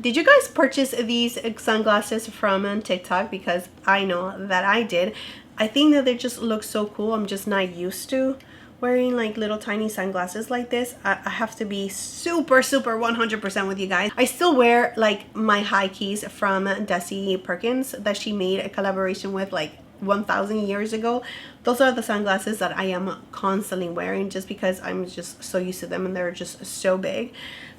did you guys purchase these sunglasses from TikTok? Because I know that I did. I think that they just look so cool. I'm just not used to wearing like little tiny sunglasses like this. I have to be super 100% with you guys. I still wear like my high keys from Desi Perkins that she made a collaboration with like 1,000 years ago. Those are the sunglasses that I am constantly wearing just because I'm just so used to them and they're just so big.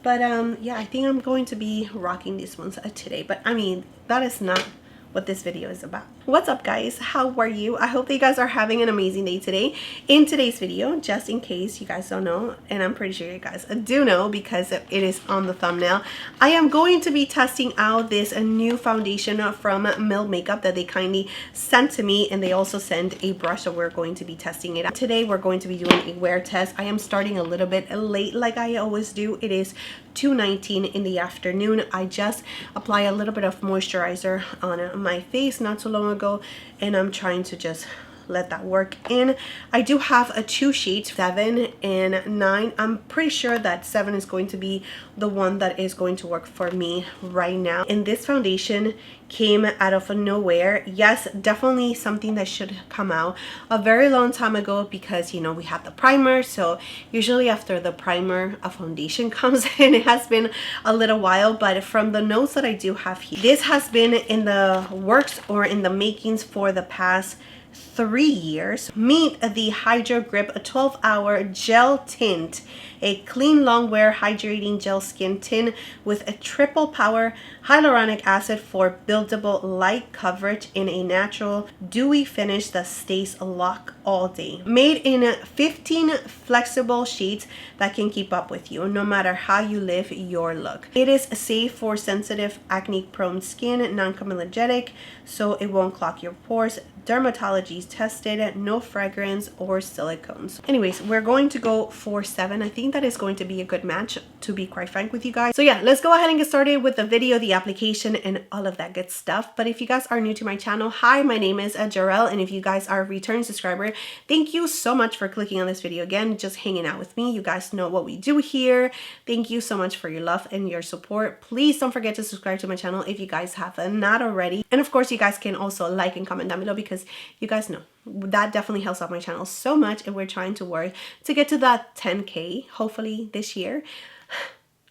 But yeah, I think I'm going to be rocking these ones today. But I mean, that is not what this video is about. What's up guys, how are you? I hope that you guys are having an amazing day today. In today's video, just in case you guys don't know, and I'm pretty sure you guys do know because it is on the thumbnail, I am going to be testing out this new foundation from Milk Makeup that they kindly sent to me, and they also sent a brush, so we're going to be testing it out. Today we're going to be doing a wear test. I am starting a little bit late like I always do. It is 2:19 in the afternoon. I just apply a little bit of moisturizer on my face not so long ago, and I'm trying to just let that work in. I do have a 2 shades, 7 and 9. I'm pretty sure that 7 is going to be the one that is going to work for me right now. And this foundation came out of nowhere. Yes, definitely something that should come out a very long time ago because, you know, we had the primer. So usually after the primer, a foundation comes in. It has been a little while, but from the notes that I do have here, this has been in the works or in the makings for the past 3 years. Meet the Hydro Grip 12-hour gel tint, a clean long wear hydrating gel skin tint with a triple power hyaluronic acid for buildable light coverage in a natural dewy finish that stays locked all day. Made in 15 flexible shades that can keep up with you no matter how you live your look. It is safe for sensitive acne prone skin, non-comedogenic, so it won't clog your pores, dermatology tested, no fragrance or silicones. Anyways, we're going to go for 7. I think that is going to be a good match, to be quite frank with you guys. So yeah, let's go ahead and get started with the video, the application, and all of that good stuff. But if you guys are new to my channel, hi, my name is Jarell, and if you guys are a return subscriber, thank you so much for clicking on this video again, just hanging out with me. You guys know what we do here. Thank you so much for your love and your support. Please don't forget to subscribe to my channel if you guys have not already. And of course, you guys can also like and comment down below because you guys know that definitely helps out my channel so much, and we're trying to work to get to that 10K hopefully this year.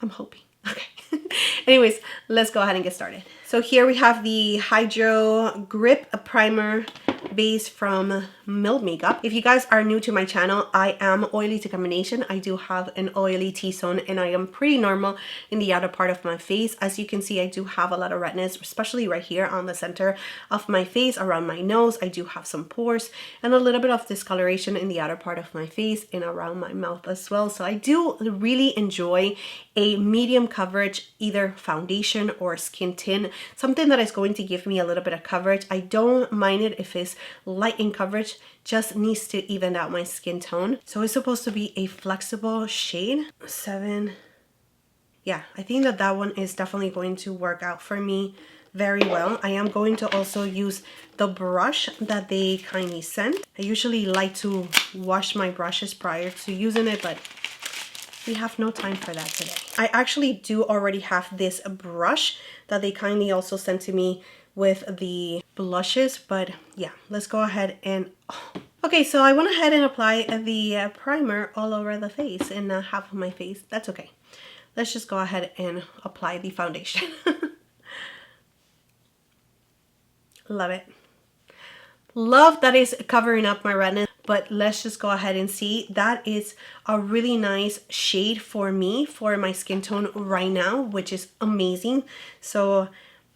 I'm hoping. Okay. Anyways, let's go ahead and get started. So here we have the Hydro Grip Primer base from Milk Makeup. If you guys are new to my channel, I am oily to combination. I do have an oily T-zone and I am pretty normal in the outer part of my face. As you can see, I do have a lot of redness, especially right here on the center of my face, around my nose. I do have some pores and a little bit of discoloration in the outer part of my face and around my mouth as well. So I do really enjoy a medium coverage, either foundation or skin tint, something that is going to give me a little bit of coverage. I don't mind it if it's light in coverage, just needs to even out my skin tone. So it's supposed to be a flexible shade. 7. Yeah, I think that that one is definitely going to work out for me very well. I am going to also use the brush that they kindly sent. I usually like to wash my brushes prior to using it, but we have no time for that today. I actually do already have this brush that they kindly also sent to me with the blushes, but yeah, let's go ahead and okay, so I went ahead and apply the primer all over the face and half of my face. That's okay. Let's just go ahead and apply the foundation. Love it. Love that is covering up my redness, but let's just go ahead and see. That is a really nice shade for me, for my skin tone right now, which is amazing. So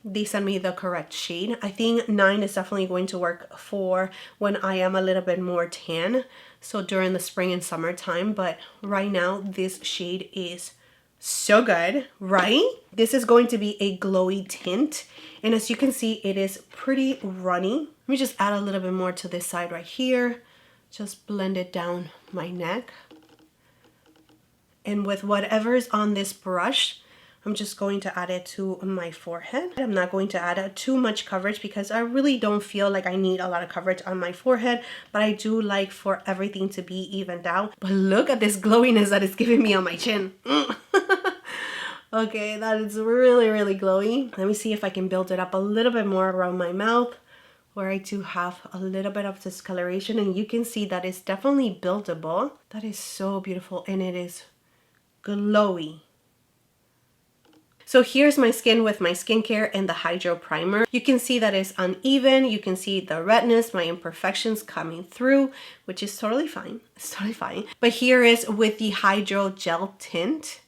they sent me the correct shade. I think 9 is definitely going to work for when I am a little bit more tan, so during the spring and summertime. But right now this shade is so good, right? This is going to be a glowy tint, and as you can see, it is pretty runny. Let me just add a little bit more to this side right here. Just blend it down my neck, and with whatever's on this brush, I'm just going to add it to my forehead. I'm not going to add too much coverage because I really don't feel like I need a lot of coverage on my forehead, but I do like for everything to be evened out. But look at this glowiness that it's giving me on my chin. Okay, that is really, really glowy. Let me see if I can build it up a little bit more around my mouth, where I do have a little bit of discoloration, and you can see that it's definitely buildable. That is so beautiful, and it is glowy. So here's my skin with my skincare and the Hydro Primer. You can see that it's uneven. You can see the redness, my imperfections coming through, which is totally fine. It's totally fine. But here is with the Hydro Gel Tint,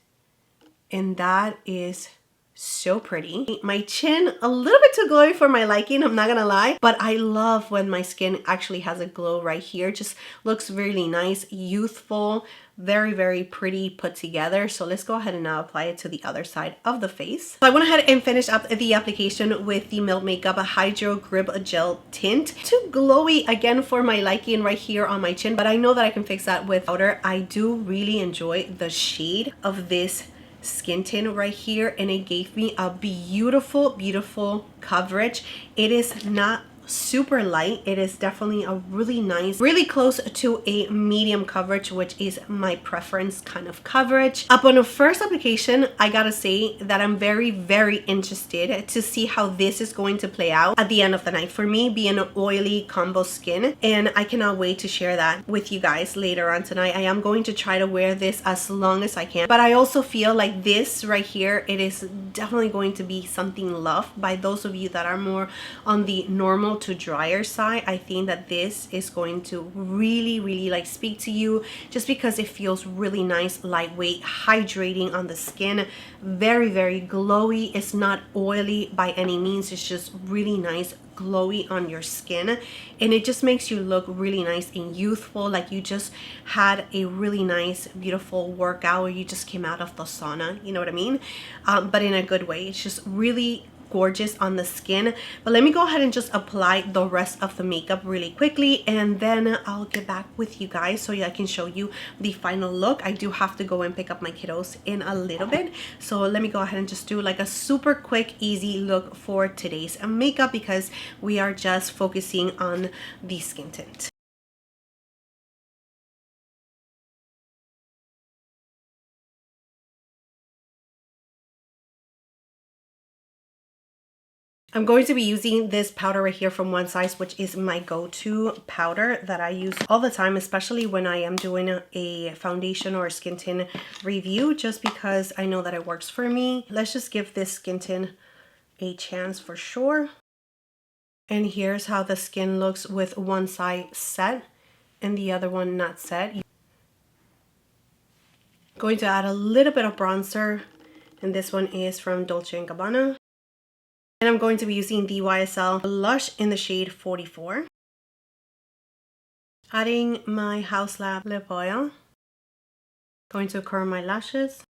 and that is so pretty. My chin, a little bit too glowy for my liking, I'm not gonna lie, but I love when my skin actually has a glow right here. Just looks really nice, youthful, very, very pretty put together. So let's go ahead and now apply it to the other side of the face. So I went ahead and finished up the application with the Milk Makeup Hydro Grip Gel Tint. Too glowy again for my liking right here on my chin, but I know that I can fix that with powder. I do really enjoy the shade of this skin tint right here, and it gave me a beautiful, beautiful coverage. It is not super light. It is definitely a really nice, really close to a medium coverage, which is my preference kind of coverage. Upon a first application, I gotta say that I'm very, very interested to see how this is going to play out at the end of the night for me, being an oily combo skin, and I cannot wait to share that with you guys later on tonight. I am going to try to wear this as long as I can, but I also feel like this right here, it is definitely going to be something loved by those of you that are more on the normal to drier side. I think that this is going to really, really like speak to you, just because it feels really nice, lightweight, hydrating on the skin, very, very glowy. It's not oily by any means. It's just really nice, glowy on your skin, and it just makes you look really nice and youthful, like you just had a really nice, beautiful workout, or you just came out of the sauna, you know what I mean? But in a good way. It's just really gorgeous on the skin. But let me go ahead and just apply the rest of the makeup really quickly, and then I'll get back with you guys so I can show you the final look. I do have to go and pick up my kiddos in a little bit, so let me go ahead and just do like a super quick, easy look for today's makeup, because we are just focusing on the skin tint. I'm going to be using this powder right here from One Size, which is my go-to powder that I use all the time, especially when I am doing a foundation or a skin tint review, just because I know that it works for me. Let's just give this skin tint a chance for sure. And here's how the skin looks with one side set and the other one not set. Going to add a little bit of bronzer, and this one is from Dolce & Gabbana. And I'm going to be using the YSL Blush in the shade 44. Adding my Haus lip oil. Going to curl my lashes.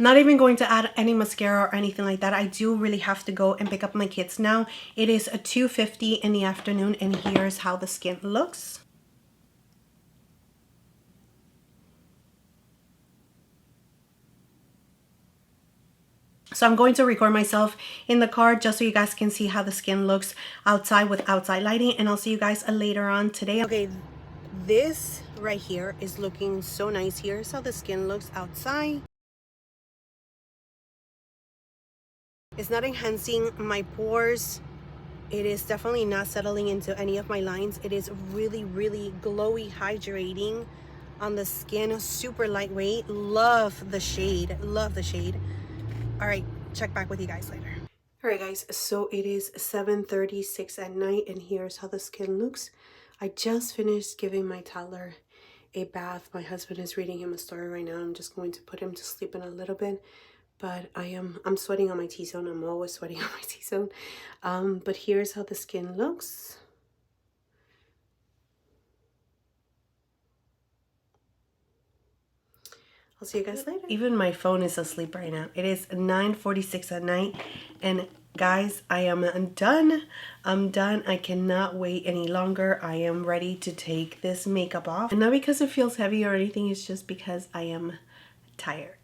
Not even going to add any mascara or anything like that. I do really have to go and pick up my kids now. It is 2:50 in the afternoon, and here's how the skin looks. So I'm going to record myself in the car just so you guys can see how the skin looks outside with outside lighting, and I'll see you guys later on today. Okay, this right here is looking so nice. Here's how the skin looks outside. It's not enhancing my pores. It is definitely not settling into any of my lines. It is really, really glowy, hydrating on the skin, super lightweight. Love the shade, love the shade. All right, check back with you guys later. All right, guys, so it is 7:36 at night, and here's how the skin looks. I just finished giving my toddler a bath. My husband is reading him a story right now. I'm just going to put him to sleep in a little bit, but I'm sweating on my T-zone. I'm always sweating on my T-zone. But here's how the skin looks. I'll see you guys later. Even my phone is asleep right now. It is 9:46 at night, and guys, I am done. I'm done. I cannot wait any longer. I am ready to take this makeup off, and not because it feels heavy or anything. It's just because I am tired.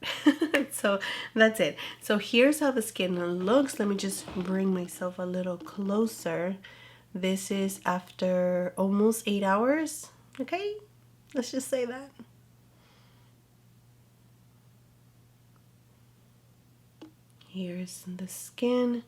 So that's it. So here's how the skin looks. Let me just bring myself a little closer. This is after almost 8 hours. Okay, let's just say that. Here's the skin,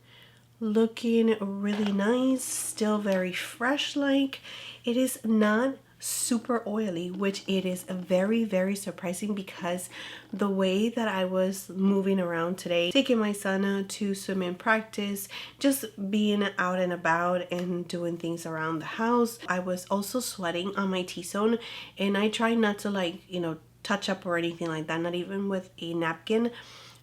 looking really nice, still very fresh. Like, it is not super oily, which it is very, very surprising because the way that I was moving around today, taking my son to swimming practice, just being out and about and doing things around the house, I was also sweating on my T-zone, and I try not to, like, you know, touch up or anything like that, not even with a napkin.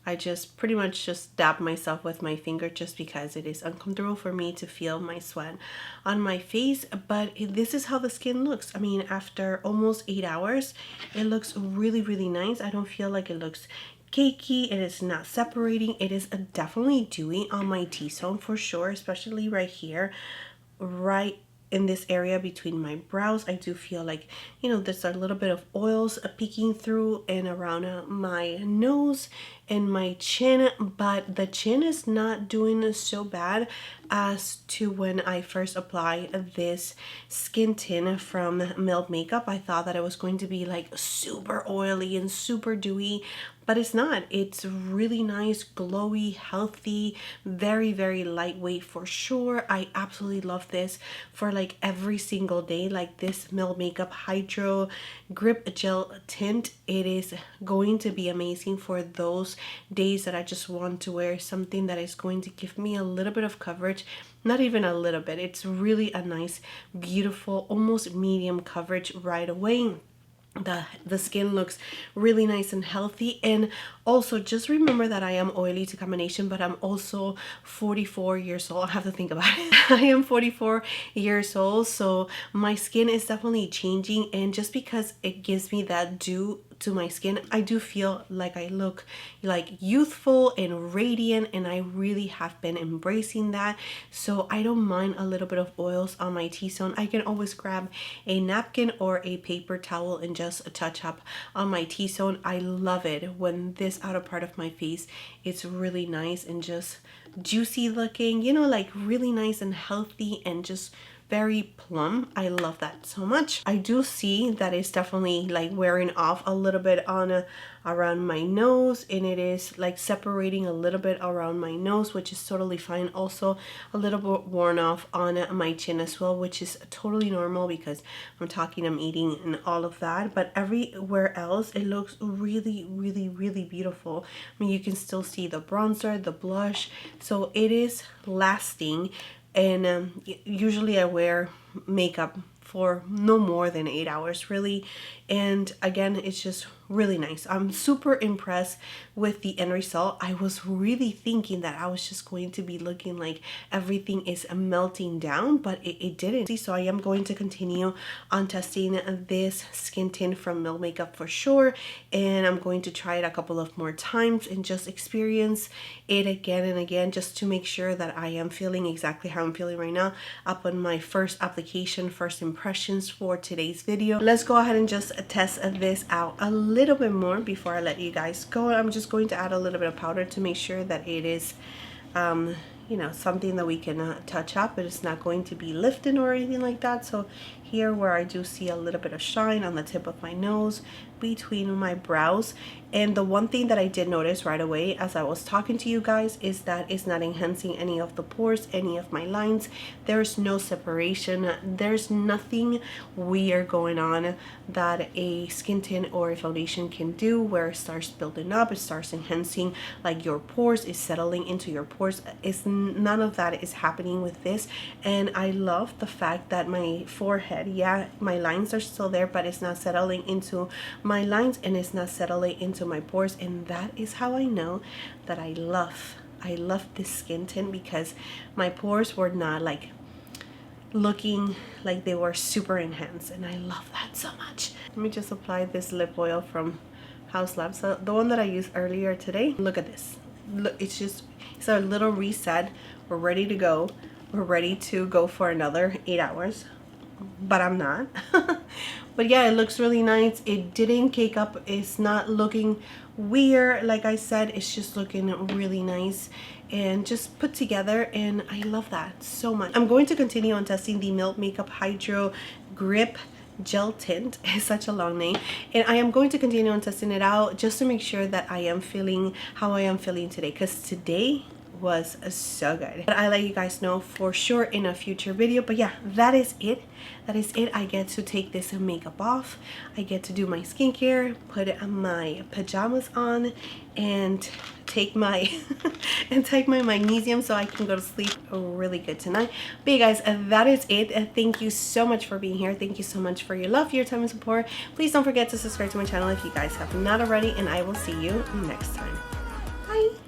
I just pretty much just dab myself with my finger just because it is uncomfortable for me to feel my sweat on my face. But this is how the skin looks. I mean, after almost 8 hours, it looks really, really nice. I don't feel like it looks cakey. It is not separating. It is definitely dewy on my T-zone for sure, especially right here, right in this area between my brows. I do feel like, you know, there's a little bit of oils peeking through and around my nose and my chin, but the chin is not doing so bad as to when I first applied this skin tint from Milk Makeup. I thought that it was going to be like super oily and super dewy, but it's not. It's really nice, glowy, healthy, very, very lightweight for sure. I absolutely love this for like every single day. Like this Milk Makeup Hydro Grip Gel Tint, it is going to be amazing for those days that I just want to wear something that is going to give me a little bit of coverage. Not even a little bit. It's really a nice, beautiful, almost medium coverage right away. The skin looks really nice and healthy. And also just remember that I am oily to combination, but I'm also 44 years old. I have to think about it. I am 44 years old, so my skin is definitely changing, and just because it gives me that dew to my skin, I do feel like I look like youthful and radiant, and I really have been embracing that. So I don't mind a little bit of oils on my T-zone. I can always grab a napkin or a paper towel and just touch up on my T-zone. I love it when this outer part of my face, it's really nice and just juicy looking, you know, like really nice and healthy and just very plump. I love that so much. I do see that it's definitely like wearing off a little bit on around my nose, and it is like separating a little bit around my nose, which is totally fine. Also a little bit worn off on my chin as well, which is totally normal because I'm eating and all of that. But everywhere else it looks really, really, really beautiful. I mean, you can still see the bronzer, the blush, so it is lasting. And usually I wear makeup for no more than 8 hours really, and again, it's just really nice. I'm super impressed with the end result. I was really thinking that I was just going to be looking like everything is melting down, but it didn't. So I am going to continue on testing this skin tint from Milk Makeup for sure, and I'm going to try it a couple of more times and just experience it again and again, just to make sure that I am feeling exactly how I'm feeling right now upon my first application, first impressions for today's video. Let's go ahead and just test this out a little bit more before I let you guys go. I'm just going to add a little bit of powder to make sure that it is you know, something that we can touch up, but it's not going to be lifting or anything like that. So here where I do see a little bit of shine on the tip of my nose, between my brows. And the one thing that I did notice right away as I was talking to you guys is that it's not enhancing any of the pores, any of my lines. There's no separation. There's nothing weird going on that a skin tint or a foundation can do where it starts building up, it starts enhancing like your pores, is settling into your pores. It's none of that is happening with this. And I love the fact that my forehead, yeah, my lines are still there, but it's not settling into my lines and it's not settling into my pores. And that is how I know that I love this skin tint, because my pores were not like looking like they were super enhanced, and I love that so much. Let me just apply this lip oil from Haus, so the one that I used earlier today. Look at this. Look, it's a little reset. We're ready to go. We're ready to go for another 8 hours, but I'm not. But yeah, it looks really nice. It didn't cake up. It's not looking weird. Like I said, it's just looking really nice and just put together, and I love that so much. I'm going to continue on testing the Milk Makeup Hydro Grip Gel Tint. It's such a long name, and I am going to continue on testing it out just to make sure that I am feeling how I am feeling today, because today was so good. But I'll let you guys know for sure in a future video. But yeah, that is it. I get to take this makeup off. I get to do my skincare, put my pajamas on, and take my my magnesium so I can go to sleep really good tonight. But you guys, that is it. Thank you so much for being here. Thank you so much for your love, your time, and support. Please don't forget to subscribe to my channel if you guys have not already, and I will see you next time. Bye.